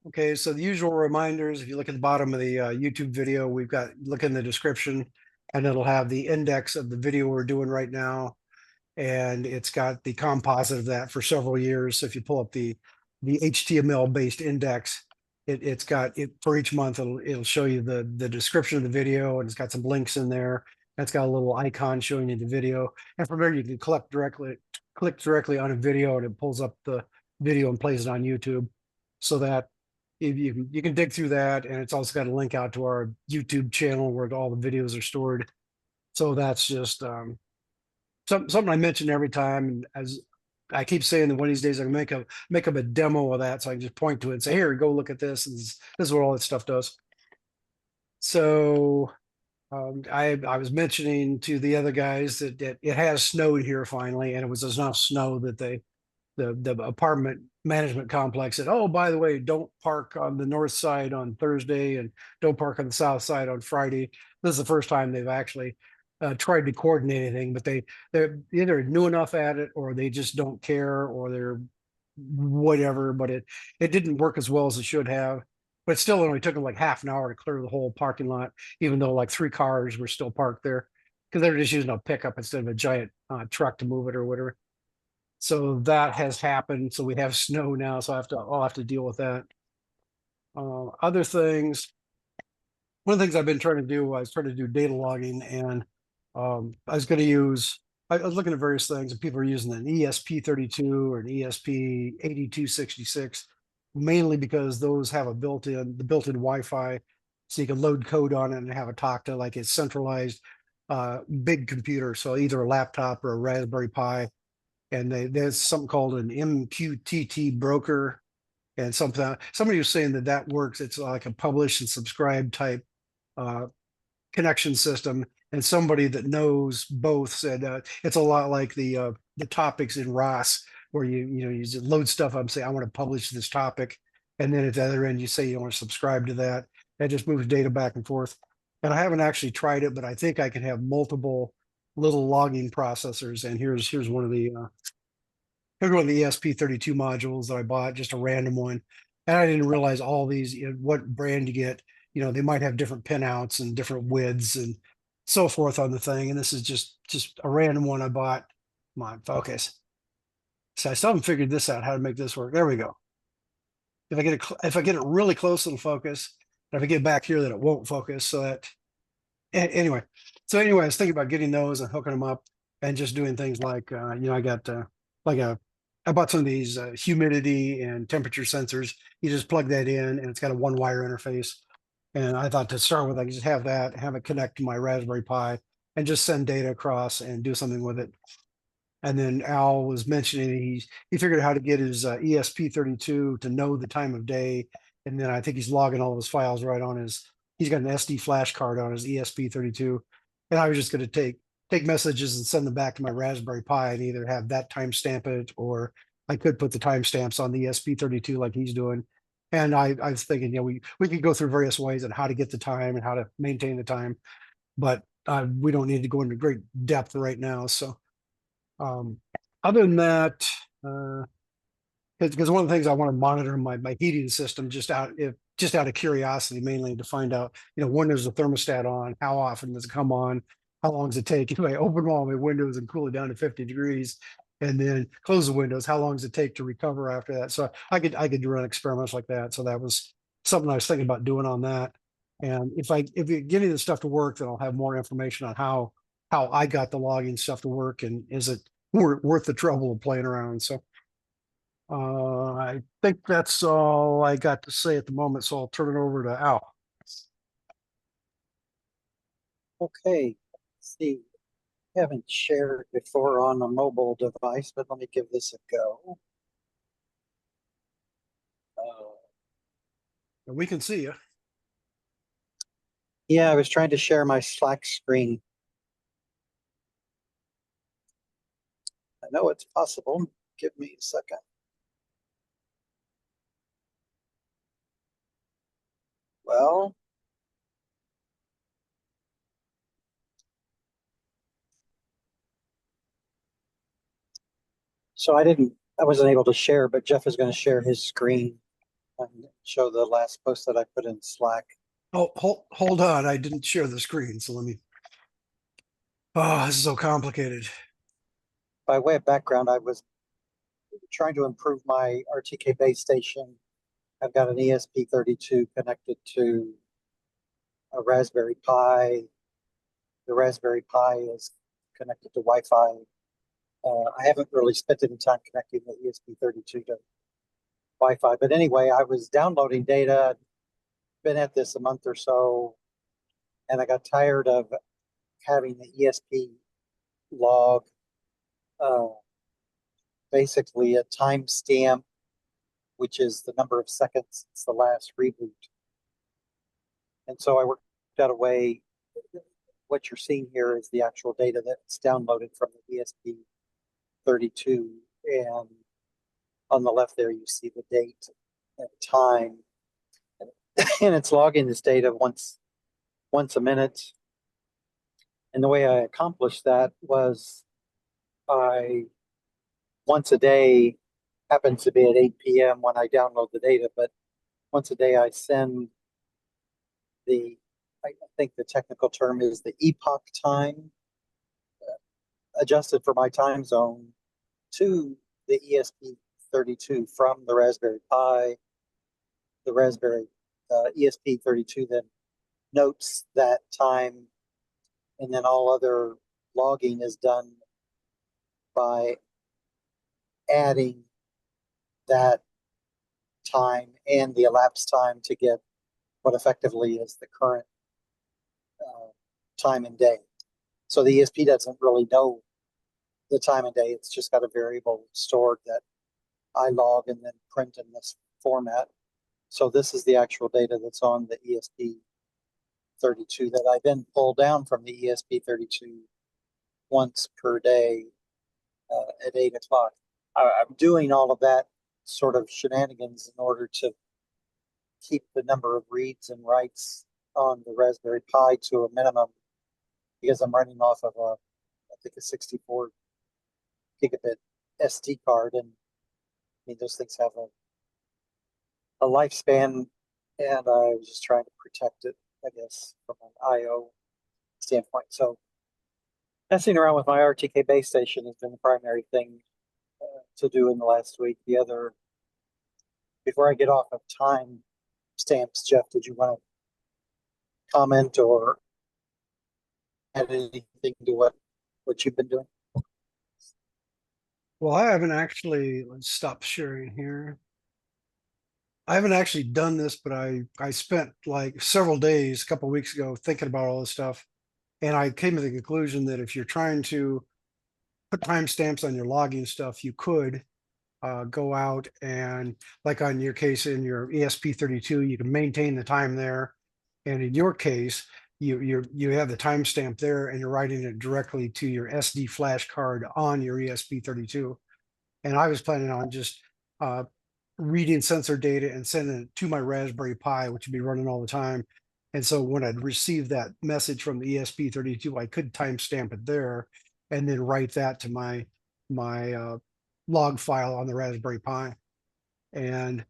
Okay, so the usual reminders, if you look at the bottom of the YouTube video, look in the description and it'll have the index of the video we're doing right now. And it's got the composite of that for several years. So if you pull up the HTML based index, it's got it for each month. It'll show you the description of the video, and it's got some links in there. It's got a little icon showing you the video, and from there you can click directly on a video, and it pulls up the video and plays it on YouTube, so that you can dig through that. And it's also got a link out to our YouTube channel where all the videos are stored. So that's just something I mention every time. And as I keep saying, that one of these days I can make up a demo of that, so I can just point to it and say, "Here, go look at this." And this is what all that stuff does. So I was mentioning to the other guys that it has snowed here finally, and it was enough snow that the apartment management complex said, "Oh, by the way, don't park on the north side on Thursday, and don't park on the south side on Friday." This is the first time they've actually tried to coordinate anything, but they're either new enough at it, or they just don't care, or they're whatever. But it didn't work as well as it should have. But still, it only took them like half an hour to clear the whole parking lot, even though like 3 cars were still parked there, because they're just using a pickup instead of a giant truck to move it or whatever. So that has happened. So we have snow now. So I'll have to deal with that. Other things. One of the things I've been trying to do, I was trying to do data logging, and I was looking at various things, and people are using an ESP32 or an ESP8266, mainly because those have the built-in Wi-Fi, so you can load code on it and have it talk to like a centralized big computer, so either a laptop or a Raspberry Pi. And there's something called an MQTT broker, and somebody was saying that works. It's like a publish and subscribe type connection system, and somebody that knows both said it's a lot like the topics in ROS, where you just load stuff up and say, "I want to publish this topic," and then at the other end you say you want to subscribe to that. It just moves data back and forth. And I haven't actually tried it, but I think I can have multiple little logging processors. And here's one of the ESP32 modules that I bought, just a random one. And I didn't realize all these, what brand you get. They might have different pinouts and different widths and so forth on the thing. And this is just a random one I bought. Come on, focus. So I still haven't figured this out, how to make this work. There we go. If I get it really close, it'll focus. If I get back here, then it won't focus. So that anyway. So anyway, I was thinking about getting those and hooking them up and just doing things like I got I bought some of these humidity and temperature sensors. You just plug that in, and it's got a one-wire interface. And I thought to start with, I could just have it connect to my Raspberry Pi, and just send data across and do something with it. And then Al was mentioning he figured out how to get his ESP32 to know the time of day. And then I think he's logging all of his files right on he's got an SDFlash card on his ESP32. And I was just going to take messages and send them back to my Raspberry Pi, and either have that timestamp it, or I could put the timestamps on the ESP32 like he's doing. And I was thinking, we could go through various ways on how to get the time and how to maintain the time, but we don't need to go into great depth right now. So other than that, because one of the things I want to monitor my heating system just out of curiosity, mainly to find out, when there's a thermostat on, how often does it come on, how long does it take? If I open all my windows and cool it down to 50 degrees and then close the windows, how long does it take to recover after that? So I could run experiments like that. So that was something I was thinking about doing on that. And if you get any of the stuff to work, then I'll have more information on how I got the logging stuff to work, and is it worth the trouble of playing around. So I think that's all I got to say at the moment. So I'll turn it over to Al. Okay, let's see. I haven't shared before on a mobile device, but let me give this a go. We can see you. Yeah, I was trying to share my Slack screen. I know it's possible. Give me a second. Well, so I wasn't able to share, but Jeff is going to share his screen. and show the last post that I put in Slack. Oh, hold on. I didn't share the screen, so let me. Oh, this is so complicated. By way of background, I was trying to improve my RTK base station. I've got an ESP32 connected to a Raspberry Pi. The Raspberry Pi is connected to Wi-Fi. I haven't really spent any time connecting the ESP32 to Wi-Fi, but anyway, I was downloading data, been at this a month or so, and I got tired of having the ESP log basically a timestamp, which is the number of seconds since the last reboot. And so I worked out a way. What you're seeing here is the actual data that's downloaded from the ESP32, and on the left there you see the date and time, and it's logging this data once a minute. And the way I accomplished that was once a day, happens to be at 8 p.m. when I download the data, but once a day I send I think the technical term is the epoch time, adjusted for my time zone, to the ESP32 from the Raspberry Pi. The Raspberry ESP32 then notes that time, and then all other logging is done by adding that time and the elapsed time to get what effectively is the current time and day. So the ESP doesn't really know the time and day. It's just got a variable stored that I log and then print in this format. So this is the actual data that's on the ESP32 that I then pull down from the ESP32 once per day at 8 o'clock. I'm doing all of that sort of shenanigans in order to keep the number of reads and writes on the Raspberry Pi to a minimum, because I'm running off of I think a 64 gigabit SD card, and I mean those things have a lifespan, and I was just trying to protect it, I guess, from an I/O standpoint. So messing around with my RTK base station has been the primary thing to do in the last week. The other, before I get off of time stamps, Jeff, did you want to comment or add anything to what you've been doing? Well, I haven't actually, let's stop sharing here. I haven't actually done this, but I spent like several days, a couple of weeks ago, thinking about all this stuff. And I came to the conclusion that if you're trying to put timestamps on your logging stuff, you could go out and, like on your case in your ESP32, you can maintain the time there. And in your case, you have the timestamp there, and you're writing it directly to your SDFlash card on your ESP32. And I was planning on just reading sensor data and sending it to my Raspberry Pi, which would be running all the time. And so when I'd receive that message from the ESP32, I could timestamp it there and then write that to my log file on the Raspberry Pi. And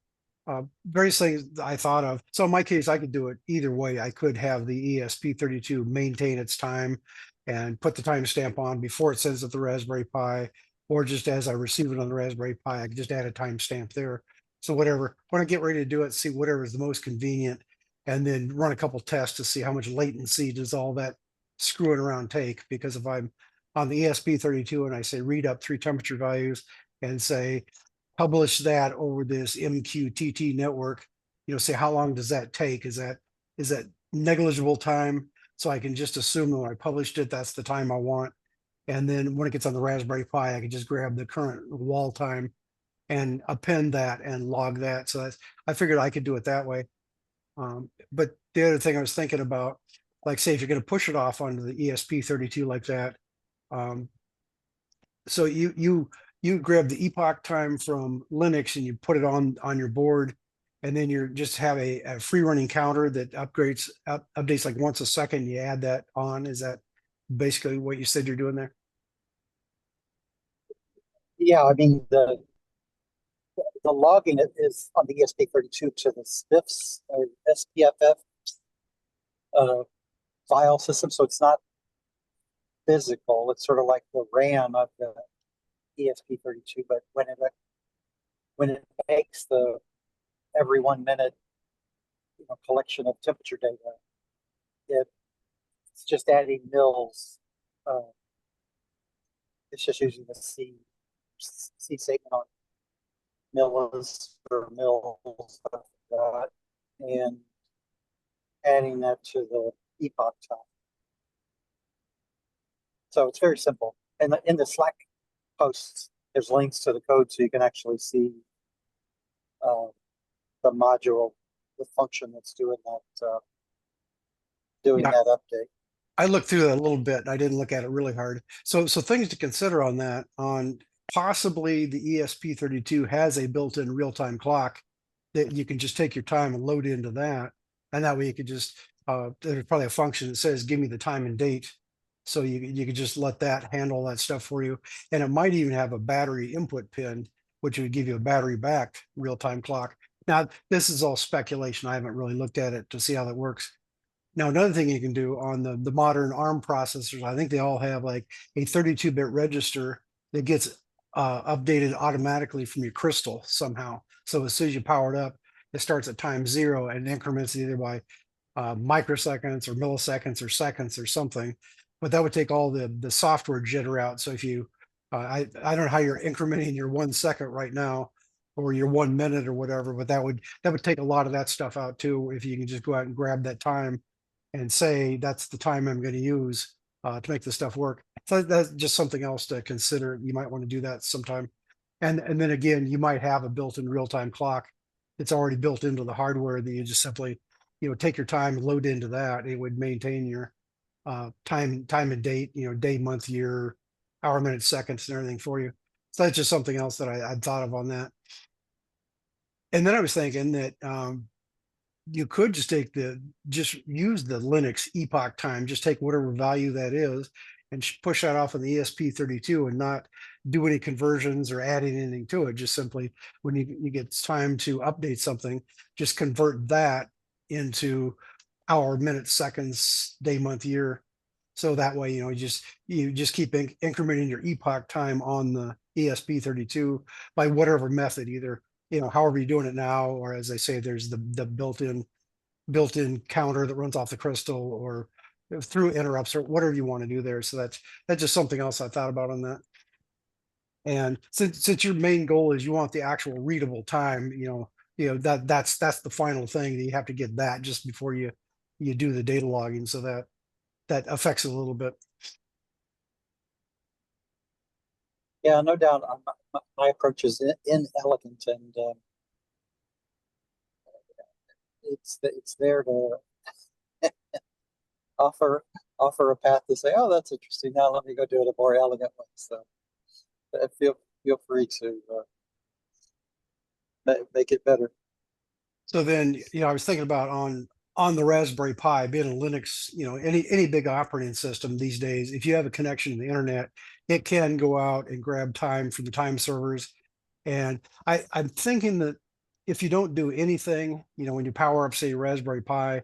various things I thought of. So in my case, I could do it either way. I could have the ESP32 maintain its time and put the timestamp on before it sends it to the Raspberry Pi, or just as I receive it on the Raspberry Pi, I could just add a timestamp there. So whatever, when I get ready to do it, see whatever is the most convenient, and then run a couple tests to see how much latency does all that screwing around take. Because if I'm on the ESP32 and I say read up 3 temperature values and say publish that over this MQTT network, say how long does that take? Is that negligible time? So I can just assume that when I published it, that's the time I want. And then when it gets on the Raspberry Pi, I can just grab the current wall time and append that and log that. So I figured I could do it that way. But the other thing I was thinking about, like say if you're going to push it off onto the ESP32 like that, so you grab the epoch time from Linux and you put it on your board, and then you just have a free running counter that updates like once a second. You add that on. Is that basically what you said you're doing there? Yeah, I mean the the logging is on the ESP32 to the SPIFs or SPFF file system, so it's not physical. It's sort of like the RAM of the ESP32, but when it makes the every 1 minute collection of temperature data, it's just adding mils. It's just using the C statement on millis or mils and adding that to the epoch time. So it's very simple. And in the Slack posts, there's links to the code so you can actually see the module, the function that's doing that that update. I looked through that a little bit. I didn't look at it really hard. So things to consider on that. On possibly the ESP32 has a built-in real-time clock that you can just take your time and load into that, and that way you could just there's probably a function that says give me the time and date, so you could just let that handle that stuff for you. And it might even have a battery input pin, which would give you a battery backed real-time clock. Now this is all speculation. I haven't really looked at it to see how that works. Now, another thing you can do on the modern ARM processors, I think they all have like a 32-bit register that gets updated automatically from your crystal somehow. So as soon as you power it up, it starts at time 0 and increments either by microseconds or milliseconds or seconds or something. But that would take all the software jitter out. So if you, I don't know how you're incrementing your 1 second right now, or your 1 minute or whatever, but that would take a lot of that stuff out too. If you can just go out and grab that time and say that's the time I'm going to use to make this stuff work. So that's just something else to consider. You might want to do that sometime. And then again, you might have a built-in real-time clock that's already built into the hardware that you just simply, take your time and load into that. It would maintain your time and date, day, month, year, hour, minute, seconds, and everything for you. So that's just something else that I'd thought of on that. And then I was thinking that you could just use the Linux epoch time, just take whatever value that is and push that off on the ESP32 and not do any conversions or adding anything to it. Just simply when you get time to update something, just convert that into hour, minute, seconds, day, month, year. So that way, you just keep incrementing your epoch time on the ESP32 by whatever method, either however you're doing it now, or as I say, there's the built-in counter that runs off the crystal, or through interrupts, or whatever you want to do there. So that's just something else I thought about on that. And since your main goal is you want the actual readable time, that's the final thing that you have to get that just before you do the data logging. So that affects it a little bit. Yeah, no doubt. My approach is inelegant, and it's there to offer a path to say, oh, that's interesting. Now let me go do it a more elegant way. So feel free to make it better. So then, I was thinking about on the Raspberry Pi, being a Linux, any big operating system these days, if you have a connection to the internet, it can go out and grab time from the time servers. And I'm thinking that if you don't do anything, when you power up, say, Raspberry Pi,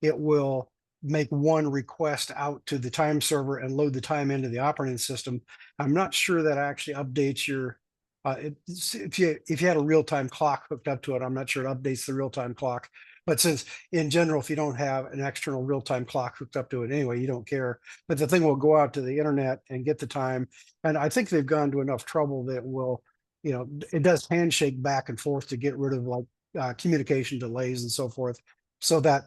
it will make one request out to the time server and load the time into the operating system. I'm not sure that actually updates your, if you had a real-time clock hooked up to it, I'm not sure it updates the real-time clock. But since in general, if you don't have an external real-time clock hooked up to it anyway, you don't care. But the thing will go out to the internet and get the time. And I think they've gone to enough trouble that will, it does handshake back and forth to get rid of like communication delays and so forth. So that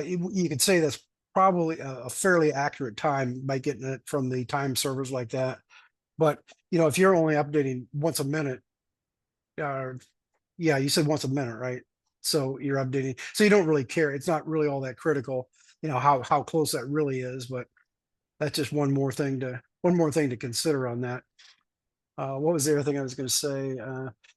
you could say that's probably a fairly accurate time by getting it from the time servers like that. But, if you're only updating once a minute, yeah, you said once a minute, right? So you're updating, so you don't really care. It's not really all that critical, how close that really is, but that's just one more thing to consider on that. What was the other thing I was going to say?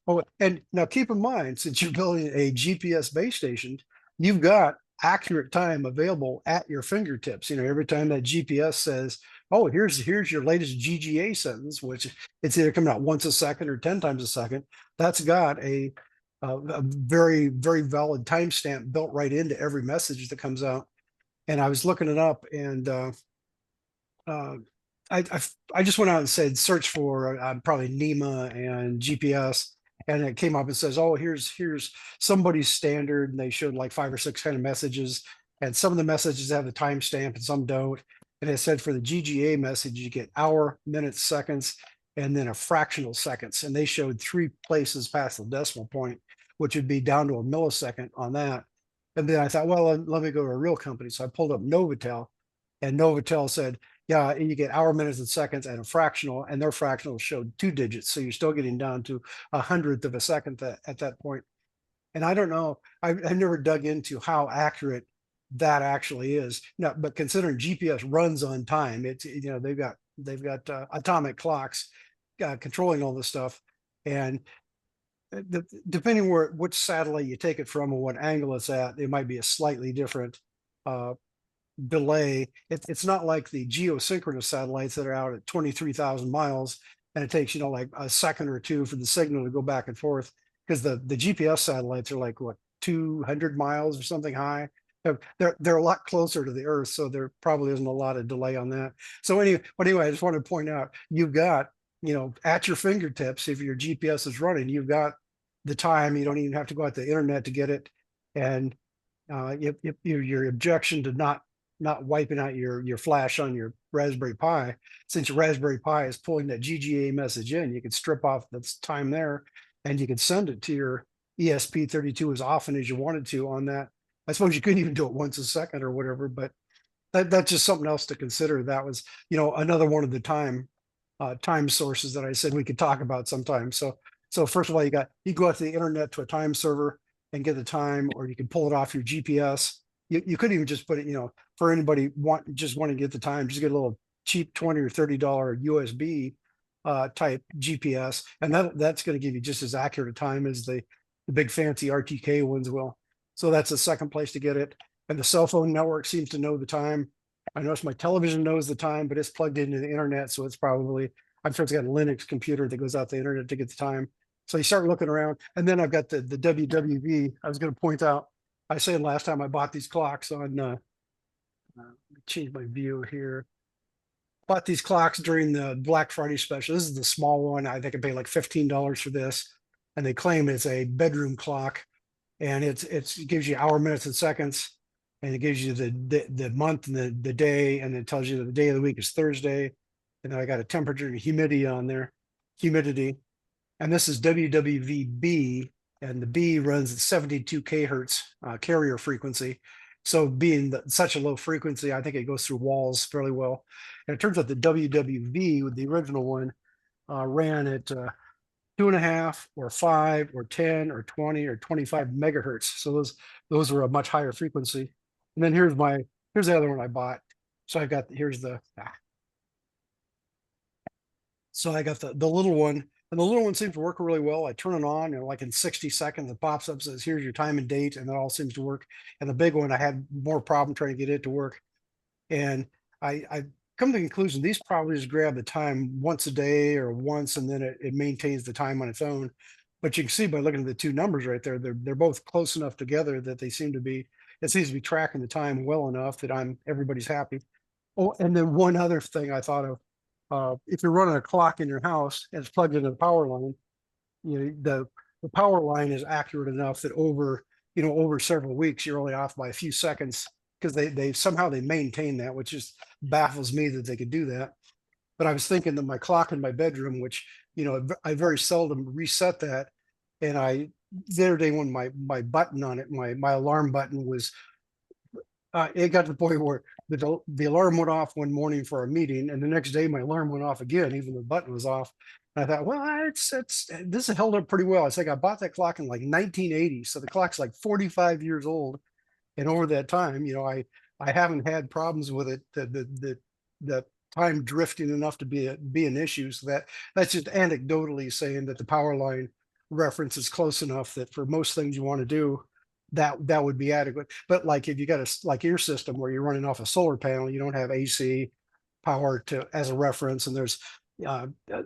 Oh, and now keep in mind, since you're building a GPS base station, you've got accurate time available at your fingertips. Every time that GPS says oh, here's your latest GGA sentence, which it's either coming out once a second or 10 times a second. That's got a very, very valid timestamp built right into every message that comes out. And I was looking it up, and uh, I just went out and said search for probably NEMA and GPS, and it came up and says, oh, here's somebody's standard, and they showed like 5 or 6 kind of messages, and some of the messages have the timestamp and some don't. And it said for the GGA message, you get hour, minutes, seconds, and then a fractional seconds. And they showed 3 places past the decimal point, which would be down to a millisecond on that. And then I thought, well, let me go to a real company. So I pulled up Novotel, and Novotel said, yeah, you get hour, minutes, and seconds and a fractional, and their fractional showed 2 digits. So you're still getting down to 100th of a second at that point. And I don't know, I've never dug into how accurate that actually is. No, but considering GPS runs on time, it's, you know, they've got atomic clocks controlling all this stuff. And depending which satellite you take it from and what angle it's at, it might be a slightly different delay. It's not like the geosynchronous satellites that are out at 23,000 miles, and it takes, you know, like a second or two for the signal to go back and forth, because the GPS satellites are like, what, 200 miles or something high. They're a lot closer to the Earth, so there probably isn't a lot of delay on that. So anyway, I just want to point out, you've got, you know, at your fingertips, if your GPS is running, you've got the time. You don't even have to go out the internet to get it. And your objection to not wiping out your flash on your Raspberry Pi, since your Raspberry Pi is pulling that GGA message in, you can strip off the time there, and you can send it to your ESP32 as often as you wanted to on that. I suppose you couldn't even do it once a second or whatever, but that's just something else to consider. That was, you know, another one of the time sources that I said we could talk about sometime. So first of all, you go out to the internet to a time server and get the time, or you can pull it off your GPS. You could even just put it, you know, for anybody just want to get the time, just get a little cheap $20 or $30 USB type GPS, and that's going to give you just as accurate a time as the big fancy RTK ones will. So that's the second place to get it. And the cell phone network seems to know the time. I notice my television knows the time, but it's plugged into the internet, so it's probably, I'm sure it's got a Linux computer that goes out the internet to get the time. So you start looking around, and then I've got the WWV. I was going to point out, I said last time I bought these clocks on, let me change my view here. Bought these clocks during the Black Friday special. This is the small one. I think I paid like $15 for this, and they claim it's a bedroom clock, and it gives you hour, minutes, and seconds, and it gives you the month and the day, and it tells you that the day of the week is Thursday, and then I got a temperature and humidity on there, humidity, and this is WWVB, and the B runs at 72 kHz carrier frequency. So being such a low frequency, I think it goes through walls fairly well. And it turns out the WWV, with the original one, ran at 2.5 or 5 or 10 or 20 or 25 megahertz. So those were a much higher frequency. And then here's the other one I bought. So I got so I got the little one, and the little one seems to work really well. I turn it on, and like in 60 seconds, it pops up, says, here's your time and date, and that all seems to work. And the big one, I had more problem trying to get it to work. And I come to the conclusion, these probably just grab the time once a day or once, and then it maintains the time on its own. But you can see by looking at the two numbers right there, they're both close enough together that it seems to be tracking the time well enough that everybody's happy. Oh, and then one other thing I thought of, if you're running a clock in your house and it's plugged into the power line, you know, the power line is accurate enough that over several weeks, you're only off by a few seconds, because they somehow they maintain that, which just baffles me that they could do that. But I was thinking that my clock in my bedroom, which, you know, I very seldom reset that. And the other day when my button on it, my alarm button was, it got to the point where the alarm went off one morning for a meeting, and the next day my alarm went off again, even though the button was off. And I thought, well, this has held up pretty well. It's like I bought that clock in like 1980, so the clock's like 45 years old, and over that time, you know, I haven't had problems with it. The time drifting enough to be an issue. So that's just anecdotally saying that the power line reference is close enough that for most things you want to do, that would be adequate. But like if you got like your system where you're running off a solar panel, you don't have AC, power to as a reference, and there's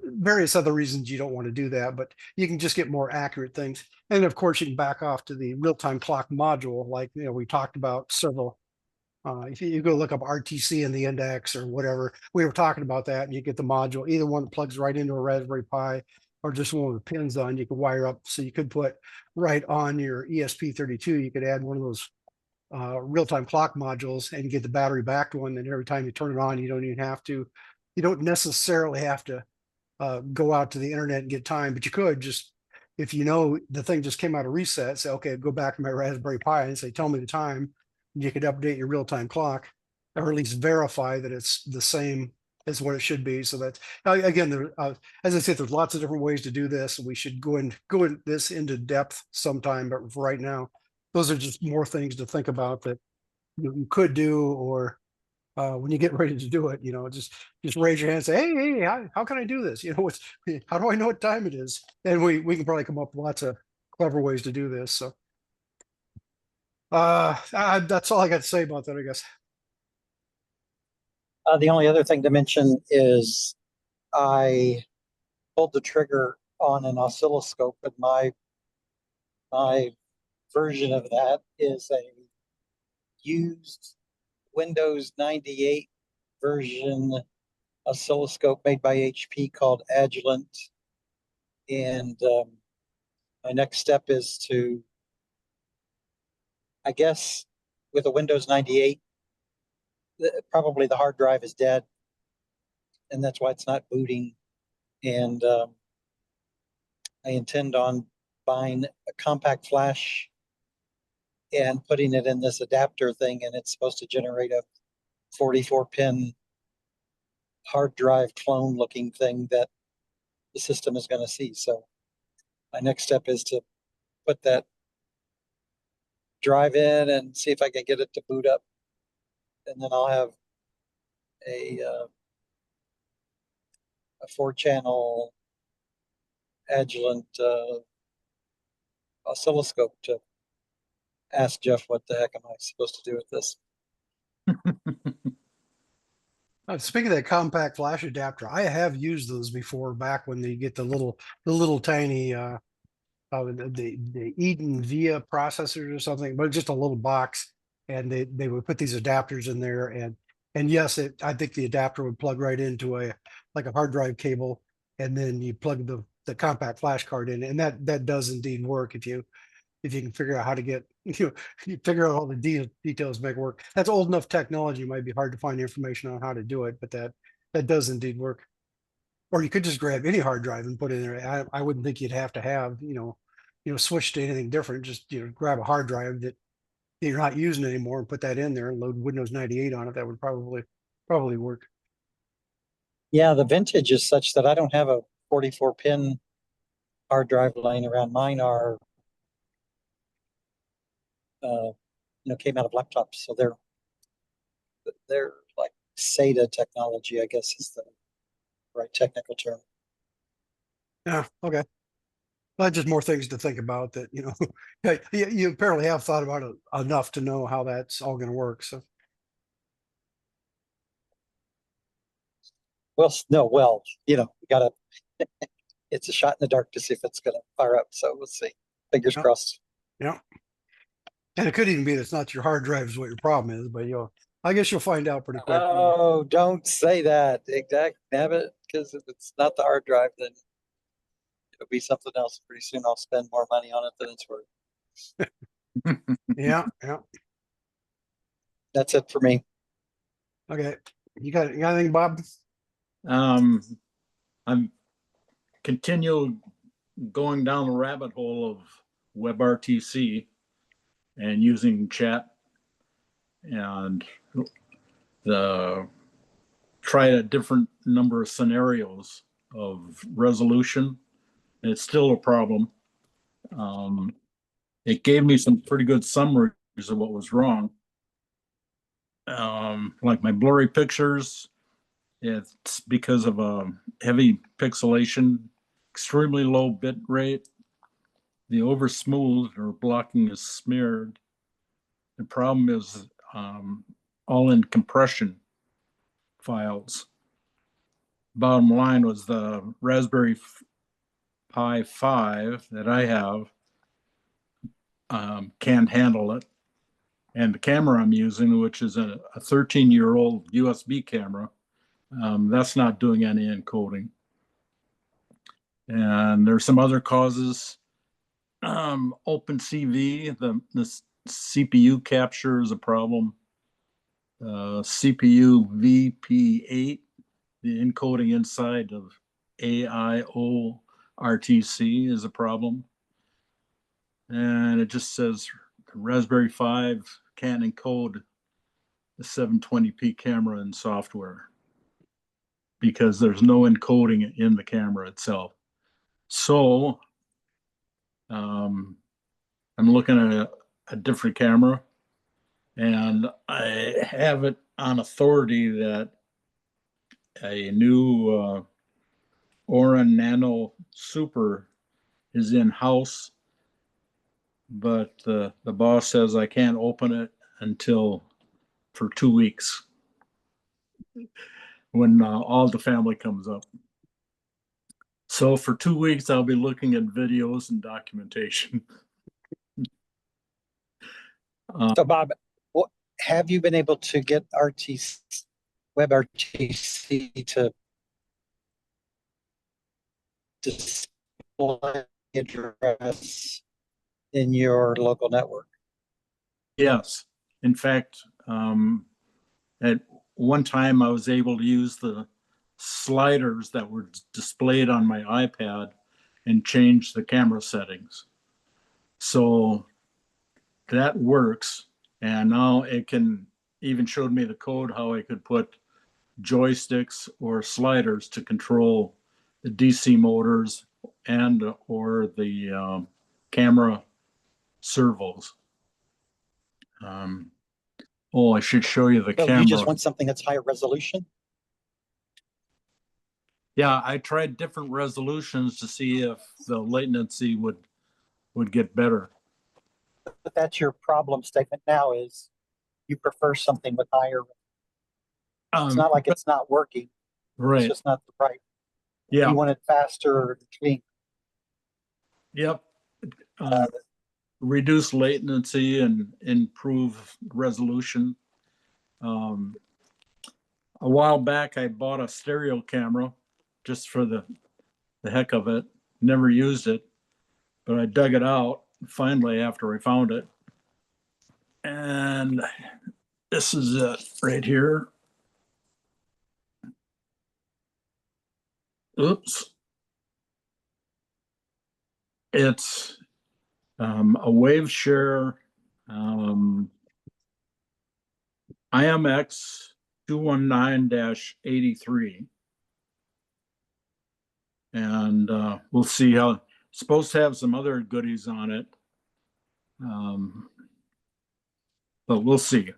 various other reasons you don't want to do that, but you can just get more accurate things. And of course, you can back off to the real-time clock module, like we talked about several. If you go look up RTC in the index or whatever, we were talking about that, and you get the module, either one that plugs right into a Raspberry Pi or just one with the pins on. You could wire up, so you could put right on your ESP32. You could add one of those real-time clock modules and get the battery backed one. And every time you turn it on, you don't necessarily have to go out to the internet and get time, but you could just, if the thing just came out of reset, say, okay, go back to my Raspberry Pi and say, tell me the time. You could update your real-time clock, or at least verify that it's the same as what it should be. So that's, again, as I said, there's lots of different ways to do this, and we should go in this into depth sometime. But for right now, those are just more things to think about that you could do, or when you get ready to do it, just raise your hand and say, hey, how can I do this? How do I know what time it is? And we can probably come up with lots of clever ways to do this. So that's all I got to say about that, I guess. The only other thing to mention is I pulled the trigger on an oscilloscope, and my version of that is a used Windows 98 version oscilloscope made by HP called Agilent. And my next step is to, I guess, with a Windows 98, probably the hard drive is dead, and that's why it's not booting. And I intend on buying a compact flash and putting it in this adapter thing, and it's supposed to generate a 44-pin hard drive clone looking thing that the system is going to see. So my next step is to put that drive in and see if I can get it to boot up, and then I'll have a 4-channel Agilent oscilloscope to ask Jeff what the heck am I supposed to do with this. Speaking of that compact flash adapter, I have used those before, back when they get the little tiny the Eden Via processors or something, but just a little box, and they would put these adapters in there, and yes, I think the adapter would plug right into a hard drive cable, and then you plug the compact flash card in, and that does indeed work if you can figure out how to get you figure out all the details to make it work. That's old enough technology; it might be hard to find information on how to do it, but that does indeed work. Or you could just grab any hard drive and put it in there. I wouldn't think you'd have to have switch to anything different. Just grab a hard drive that you're not using anymore and put that in there and load Windows 98 on it. That would probably work. Yeah, the vintage is such that I don't have a 44-pin hard drive laying around. Mine are came out of laptops, so they're like SATA technology, I guess is the right technical term. Yeah, okay. Well, just more things to think about that, you apparently have thought about it enough to know how that's all going to work. So, well, we gotta, it's a shot in the dark to see if it's going to fire up. So we'll see. Fingers crossed. Yeah. And it could even be that's not your hard drive is what your problem is, but I guess you'll find out pretty quick. Oh, don't say that. Exactly. Have it, because if it's not the hard drive, then it'll be something else. Pretty soon I'll spend more money on it than it's worth. Yeah. That's it for me. Okay. You got anything, Bob? I'm continue going down the rabbit hole of WebRTC and using chat, and tried a different number of scenarios of resolution, and it's still a problem. It gave me some pretty good summaries of what was wrong. Like my blurry pictures, it's because of a heavy pixelation, extremely low bit rate. The over smooth or blocking is smeared. The problem is all in compression files. bottom line was the Raspberry Pi 5 that I have can't handle it. And the camera I'm using, which is a 13-year-old USB camera, that's not doing any encoding. And there's some other causes. OpenCV, the CPU capture is a problem. CPU VP8, the encoding inside of AIORTC is a problem. And it just says Raspberry 5 can't encode the 720p camera in software because there's no encoding in the camera itself. So I'm looking at a different camera, and I have it on authority that a new Orin Nano Super is in-house, but the boss says I can't open it until for 2 weeks when all the family comes up. So for 2 weeks, I'll be looking at videos and documentation. So Bob, what, have you been able to get WebRTC to display address in your local network? Yes. In fact, at one time I was able to use the sliders that were displayed on my iPad and change the camera settings. So that works. And now it can even showed me the code how I could put joysticks or sliders to control the DC motors and or the camera servos. Oh, I should show you the So camera. you just want something that's higher resolution? Yeah, I tried different resolutions to see if the latency would get better. But that's your problem statement now, is you prefer something with higher. It's not like it's not working. Right. It's just not the right. Yeah. You want it faster or clean. Yep. Reduce latency and improve resolution. A while back, I bought a stereo camera just for the heck of it. Never used it, but I dug it out finally after I found it. And this is it right here. Oops. It's a Waveshare IMX 219-83. And we'll see how it's supposed to have some other goodies on it. But we'll see.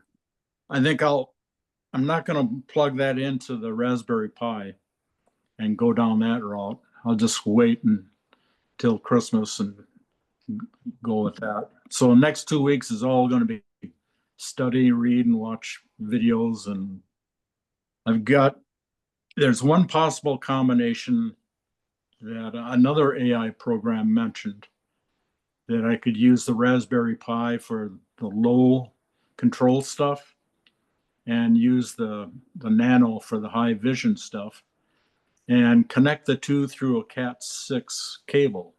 I think I'm not going to plug that into the Raspberry Pi and go down that route. I'll just wait until Christmas and go with that. So next 2 weeks is all going to be study, read, and watch videos. And there's one possible combination that another AI program mentioned, that I could use the Raspberry Pi for the low control stuff and use the Nano for the high vision stuff, and connect the two through a Cat6 cable.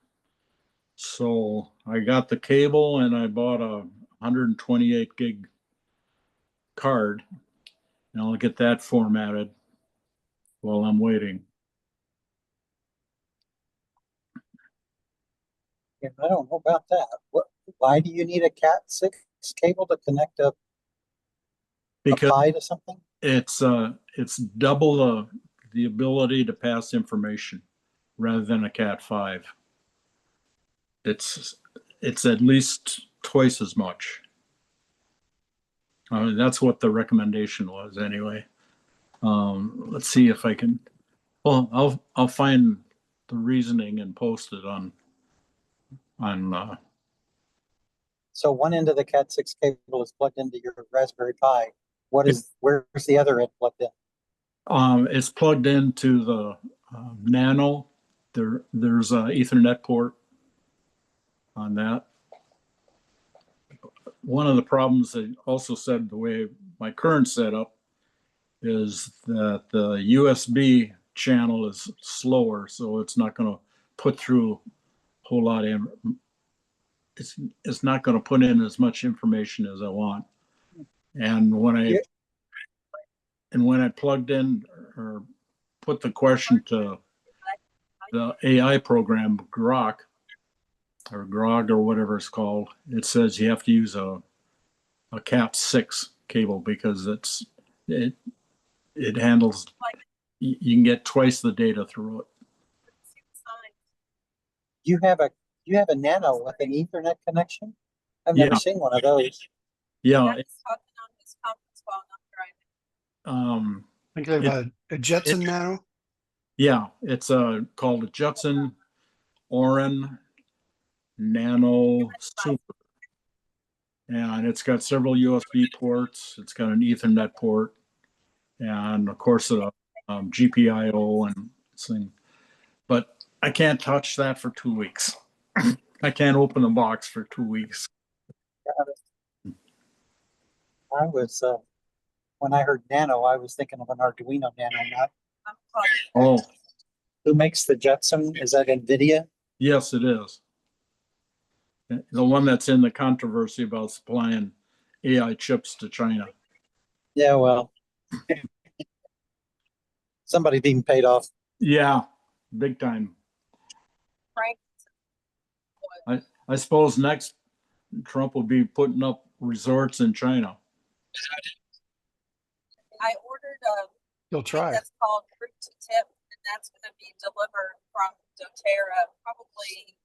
So I got the cable and I bought a 128 gig card, and I'll get that formatted while I'm waiting. Yeah, I don't know about that. Why do you need a Cat6 cable to connect a Pi to something? It's double the ability to pass information rather than a Cat5. It's at least twice as much. That's what the recommendation was anyway. Let's see if I can. Well, I'll find the reasoning and post it on. So one end of the Cat6 cable is plugged into your Raspberry Pi. Where's the other end plugged in? It's plugged into the Nano. There's a Ethernet port on that. One of the problems they also said the way my current setup is that the USB channel is slower, so it's not going to put through a whole lot of it's not going to put in as much information as I want. And when I plugged in or put the question to the AI program Grok or Grog or whatever it's called, it says you have to use a Cat6 cable because it handles, you can get twice the data through it. You have a Nano with an Ethernet connection? I've never seen one of those. Yeah. I think they have a Jetson Nano. Yeah, it's called a Jetson Orin Nano Super. And it's got several USB ports. It's got an Ethernet port. And of course, a GPIO and thing. But I can't touch that for 2 weeks. I can't open the box for 2 weeks. I was, when I heard Nano, I was thinking of an Arduino Nano, not. Oh, Who makes the Jetson? Is that Nvidia? yes, it is. The one that's in the controversy about supplying AI chips to China. Yeah, well, somebody being paid off. Yeah, big time. I suppose next Trump will be putting up resorts in China. I ordered He'll try. that's called Fruit to Tip, and that's going to be delivered from doTERRA probably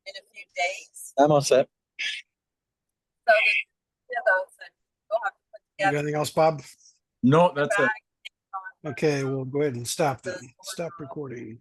in a few days. I'm all set. So those and we'll have to put You got together. anything else, Bob? No, that's it. Okay, we'll go ahead and stop then. Stop recording.